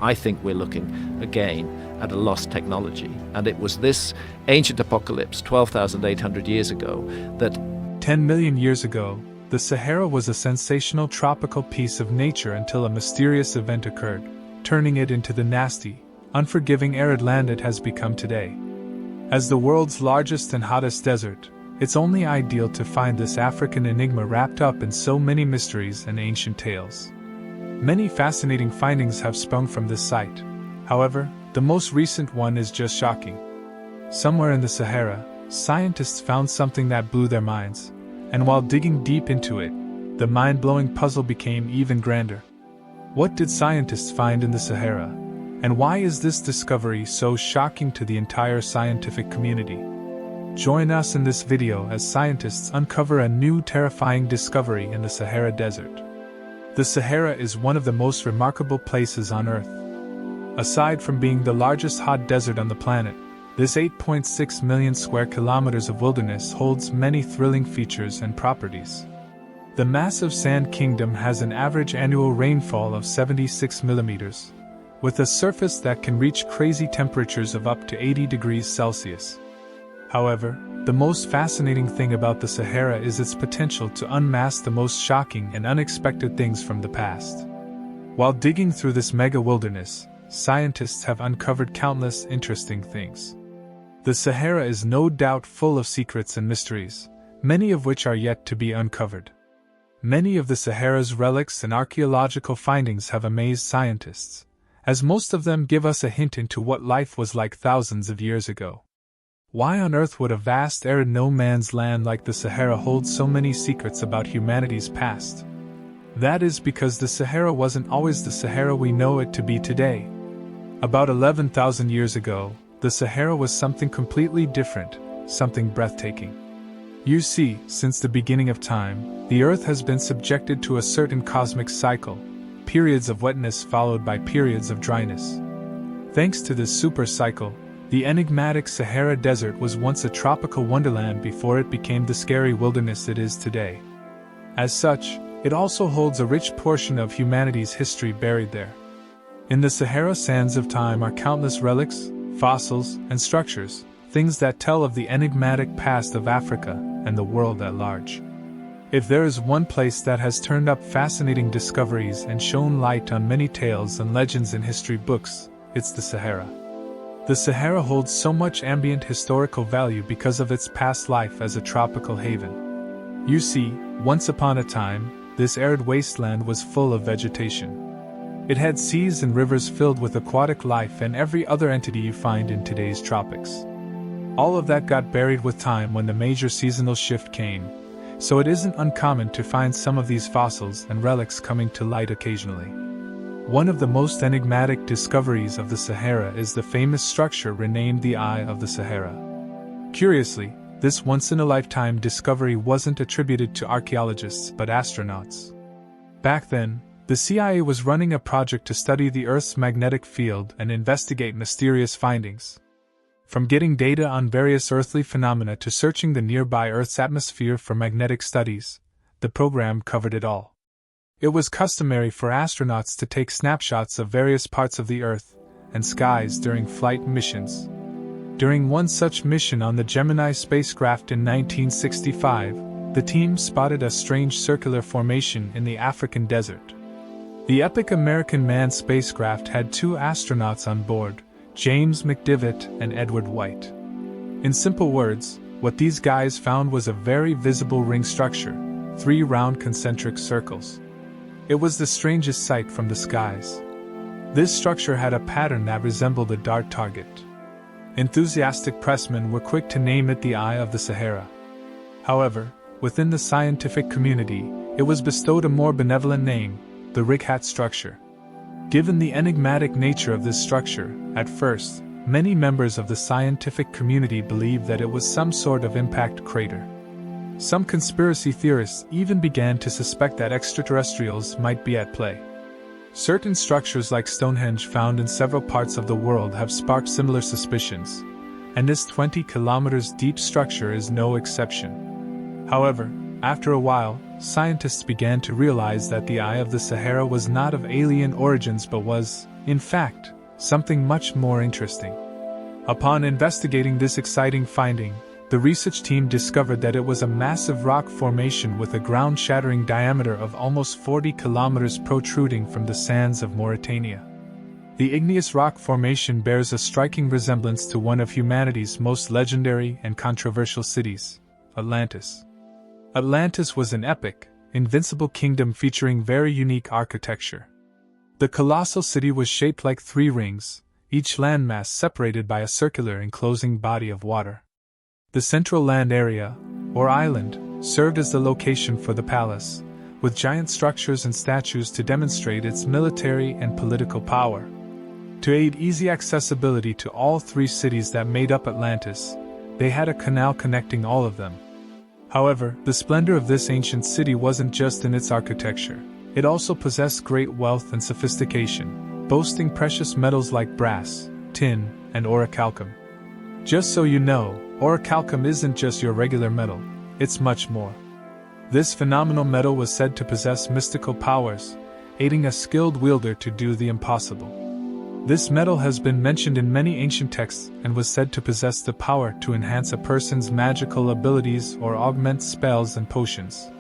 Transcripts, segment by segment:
I think we're looking again at a lost technology. And it was this ancient apocalypse 12,800 years ago that 10 million years ago, the Sahara was a sensational tropical piece of nature until a mysterious event occurred, turning it into the nasty, unforgiving arid land it has become today. As the world's largest and hottest desert, it's only ideal to find this African enigma wrapped up in so many mysteries and ancient tales. Many fascinating findings have sprung from this site. However, the most recent one is just shocking. Somewhere in the Sahara, scientists found something that blew their minds, and while digging deep into it, the mind-blowing puzzle became even grander. What did scientists find in the Sahara? And why is this discovery so shocking to the entire scientific community? Join us in this video as scientists uncover a new terrifying discovery in the Sahara Desert. The Sahara is one of the most remarkable places on Earth. Aside from being the largest hot desert on the planet, this 8.6 million square kilometers of wilderness holds many thrilling features and properties. The massive sand kingdom has an average annual rainfall of 76 millimeters, with a surface that can reach crazy temperatures of up to 80 degrees Celsius. However, the most fascinating thing about the Sahara is its potential to unmask the most shocking and unexpected things from the past. While digging through this mega wilderness, scientists have uncovered countless interesting things. The Sahara is no doubt full of secrets and mysteries, many of which are yet to be uncovered. Many of the Sahara's relics and archaeological findings have amazed scientists, as most of them give us a hint into what life was like thousands of years ago. Why on earth would a vast arid no-man's land like the Sahara hold so many secrets about humanity's past? That is because the Sahara wasn't always the Sahara we know it to be today. About 11,000 years ago, the Sahara was something completely different, something breathtaking. You see, since the beginning of time, the Earth has been subjected to a certain cosmic cycle, periods of wetness followed by periods of dryness. Thanks to this super cycle, the enigmatic Sahara Desert was once a tropical wonderland before it became the scary wilderness it is today. As such, it also holds a rich portion of humanity's history buried there. In the Sahara sands of time are countless relics, fossils, and structures, things that tell of the enigmatic past of Africa and the world at large. If there is one place that has turned up fascinating discoveries and shone light on many tales and legends in history books, it's the Sahara. The Sahara holds so much ambient historical value because of its past life as a tropical haven. You see, once upon a time, this arid wasteland was full of vegetation. It had seas and rivers filled with aquatic life and every other entity you find in today's tropics. All of that got buried with time when the major seasonal shift came, so it isn't uncommon to find some of these fossils and relics coming to light occasionally. One of the most enigmatic discoveries of the Sahara is the famous structure renamed the Eye of the Sahara. Curiously, this once-in-a-lifetime discovery wasn't attributed to archaeologists but astronauts. Back then, the CIA was running a project to study the Earth's magnetic field and investigate mysterious findings. From getting data on various earthly phenomena to searching the nearby Earth's atmosphere for magnetic studies, the program covered it all. It was customary for astronauts to take snapshots of various parts of the Earth and skies during flight missions. During one such mission on the Gemini spacecraft in 1965, the team spotted a strange circular formation in the African desert. The epic American manned spacecraft had two astronauts on board, James McDivitt and Edward White. In simple words, what these guys found was a very visible ring structure, 3 round concentric circles. It was the strangest sight from the skies. This structure had a pattern that resembled a dart target. Enthusiastic pressmen were quick to name it the Eye of the Sahara. However, within the scientific community, it was bestowed a more benevolent name, the Rig-Hat structure. Given the enigmatic nature of this structure, at first, many members of the scientific community believed that it was some sort of impact crater. Some conspiracy theorists even began to suspect that extraterrestrials might be at play. Certain structures like Stonehenge found in several parts of the world have sparked similar suspicions, and this 20 kilometers deep structure is no exception. However, after a while, scientists began to realize that the Eye of the Sahara was not of alien origins but was, In fact, something much more interesting. Upon investigating this exciting finding, the research team discovered that it was a massive rock formation with a ground-shattering diameter of almost 40 kilometers protruding from the sands of Mauritania. The igneous rock formation bears a striking resemblance to one of humanity's most legendary and controversial cities, Atlantis. Atlantis was an epic, invincible kingdom featuring very unique architecture. The colossal city was shaped like three rings, each landmass separated by a circular enclosing body of water. The central land area, or island, served as the location for the palace, with giant structures and statues to demonstrate its military and political power. To aid easy accessibility to all three cities that made up Atlantis, they had a canal connecting all of them. However, the splendor of this ancient city wasn't just in its architecture. It also possessed great wealth and sophistication, boasting precious metals like brass, tin, and orichalcum. Just so you know, orichalcum isn't just your regular metal, it's much more. This phenomenal metal was said to possess mystical powers, aiding a skilled wielder to do the impossible. This metal has been mentioned in many ancient texts and was said to possess the power to enhance a person's magical abilities or augment spells and potions.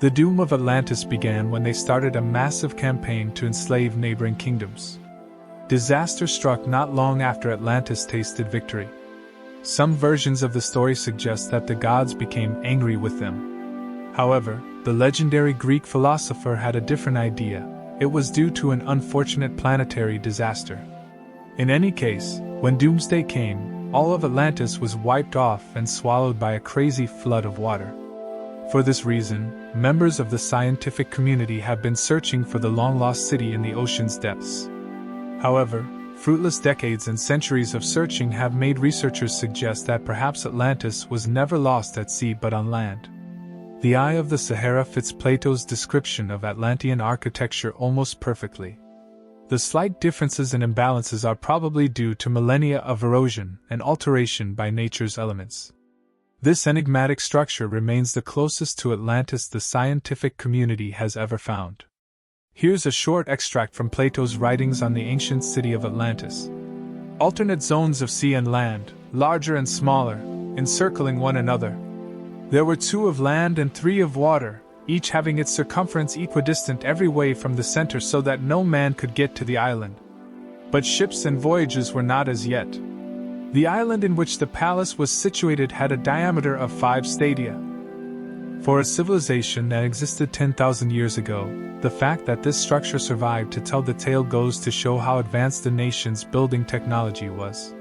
The doom of Atlantis began when they started a massive campaign to enslave neighboring kingdoms. Disaster struck not long after Atlantis tasted victory. Some versions of the story suggest that the gods became angry with them. However, the legendary Greek philosopher had a different idea. It was due to an unfortunate planetary disaster. In any case, when doomsday came, all of Atlantis was wiped off and swallowed by a crazy flood of water. For this reason, members of the scientific community have been searching for the long-lost city in the ocean's depths. However, fruitless decades and centuries of searching have made researchers suggest that perhaps Atlantis was never lost at sea but on land. The Eye of the Sahara fits Plato's description of Atlantean architecture almost perfectly. The slight differences and imbalances are probably due to millennia of erosion and alteration by nature's elements. This enigmatic structure remains the closest to Atlantis the scientific community has ever found. Here's a short extract from Plato's writings on the ancient city of Atlantis. Alternate zones of sea and land, larger and smaller, encircling one another. There were 2 of land and 3 of water, each having its circumference equidistant every way from the center so that no man could get to the island. But ships and voyages were not as yet. The island in which the palace was situated had a diameter of 5 stadia. For a civilization that existed 10,000 years ago, the fact that this structure survived to tell the tale goes to show how advanced the nation's building technology was.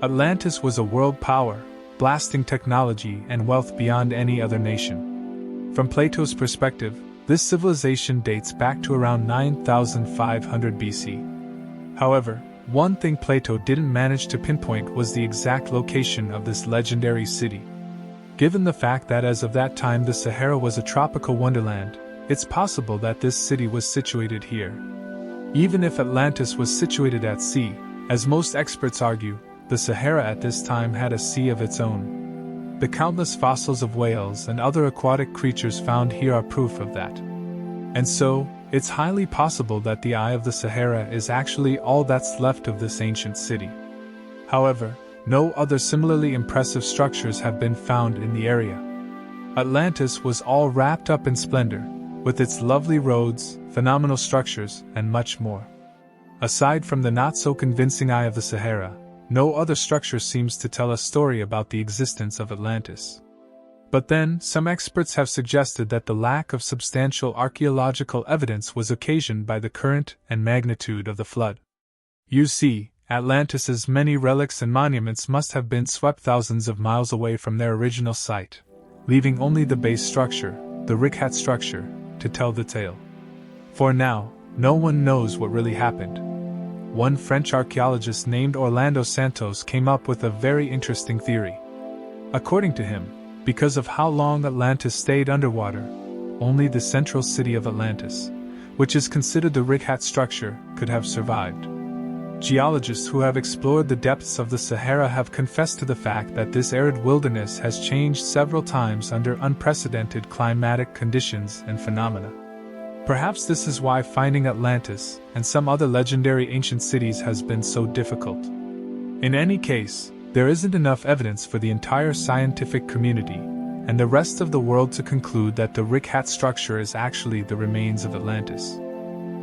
Atlantis was a world power, blasting technology and wealth beyond any other nation. From Plato's perspective, this civilization dates back to around 9,500 BC. However, one thing Plato didn't manage to pinpoint was the exact location of this legendary city. Given the fact that as of that time the Sahara was a tropical wonderland, it's possible that this city was situated here. Even if Atlantis was situated at sea, as most experts argue, the Sahara at this time had a sea of its own. The countless fossils of whales and other aquatic creatures found here are proof of that. And so, it's highly possible that the Eye of the Sahara is actually all that's left of this ancient city. However, no other similarly impressive structures have been found in the area. Atlantis was all wrapped up in splendor, with its lovely roads, phenomenal structures, and much more. Aside from the not-so-convincing Eye of the Sahara, no other structure seems to tell a story about the existence of Atlantis. But then, some experts have suggested that the lack of substantial archaeological evidence was occasioned by the current and magnitude of the flood. You see, Atlantis's many relics and monuments must have been swept thousands of miles away from their original site, leaving only the base structure, the Rickhat structure, to tell the tale. For now, no one knows what really happened. One French archaeologist named Orlando Santos came up with a very interesting theory. According to him, because of how long Atlantis stayed underwater, only the central city of Atlantis, which is considered the Rickhat structure, could have survived. Geologists who have explored the depths of the Sahara have confessed to the fact that this arid wilderness has changed several times under unprecedented climatic conditions and phenomena. Perhaps this is why finding Atlantis and some other legendary ancient cities has been so difficult. In any case, there isn't enough evidence for the entire scientific community and the rest of the world to conclude that the Rick Hat structure is actually the remains of Atlantis.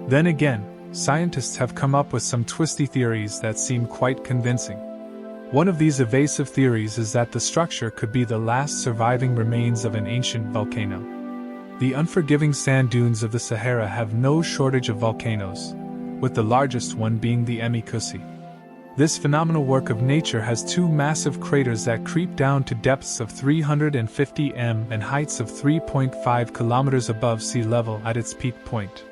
Then again, scientists have come up with some twisty theories that seem quite convincing. One of these evasive theories is that the structure could be the last surviving remains of an ancient volcano. The unforgiving sand dunes of the Sahara have no shortage of volcanoes, with the largest one being the Kusi. This phenomenal work of nature has two massive craters that creep down to depths of 350 m and heights of 3.5 kilometers above sea level at its peak point.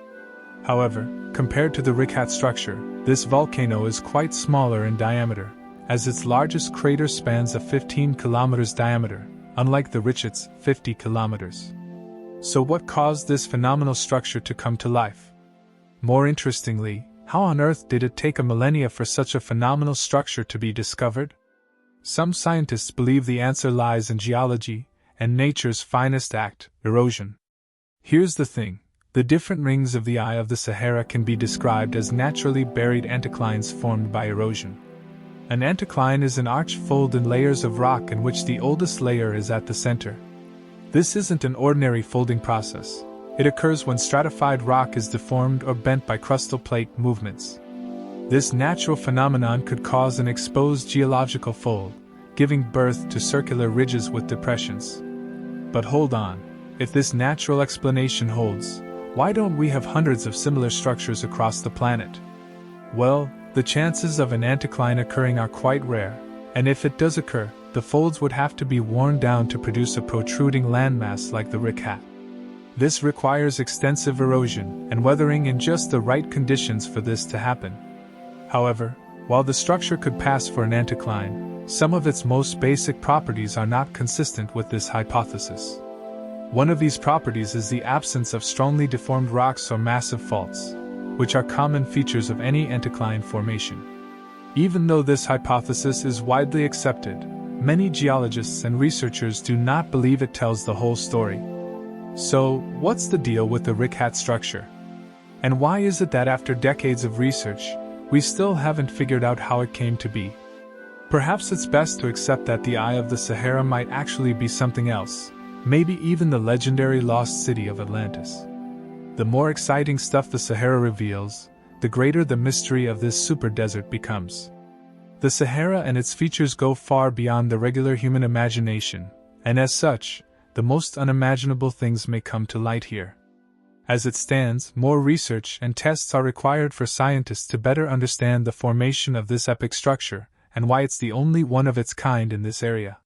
However, compared to the Rick Hat structure, this volcano is quite smaller in diameter, as its largest crater spans a 15 kilometers diameter, unlike the Richet's 50 kilometers. So what caused this phenomenal structure to come to life? More interestingly, how on earth did it take a millennia for such a phenomenal structure to be discovered? Some scientists believe the answer lies in geology and nature's finest act, erosion. Here's the thing. The different rings of the eye of the Sahara can be described as naturally buried anticlines formed by erosion. An anticline is an arched fold in layers of rock in which the oldest layer is at the center. This isn't an ordinary folding process. It occurs when stratified rock is deformed or bent by crustal plate movements. This natural phenomenon could cause an exposed geological fold, giving birth to circular ridges with depressions. But hold on, if this natural explanation holds, why don't we have hundreds of similar structures across the planet? Well, the chances of an anticline occurring are quite rare, and if it does occur, the folds would have to be worn down to produce a protruding landmass like the Rick Hat. This requires extensive erosion and weathering in just the right conditions for this to happen. However, while the structure could pass for an anticline, some of its most basic properties are not consistent with this hypothesis. One of these properties is the absence of strongly deformed rocks or massive faults, which are common features of any anticline formation. Even though this hypothesis is widely accepted, many geologists and researchers do not believe it tells the whole story. So, what's the deal with the Rick Hat structure? And why is it that after decades of research, we still haven't figured out how it came to be? Perhaps it's best to accept that the Eye of the Sahara might actually be something else, maybe even the legendary lost city of Atlantis. The more exciting stuff the Sahara reveals, the greater the mystery of this super desert becomes. The Sahara and its features go far beyond the regular human imagination, and as such, the most unimaginable things may come to light here. As it stands, more research and tests are required for scientists to better understand the formation of this epic structure, and why it's the only one of its kind in this area.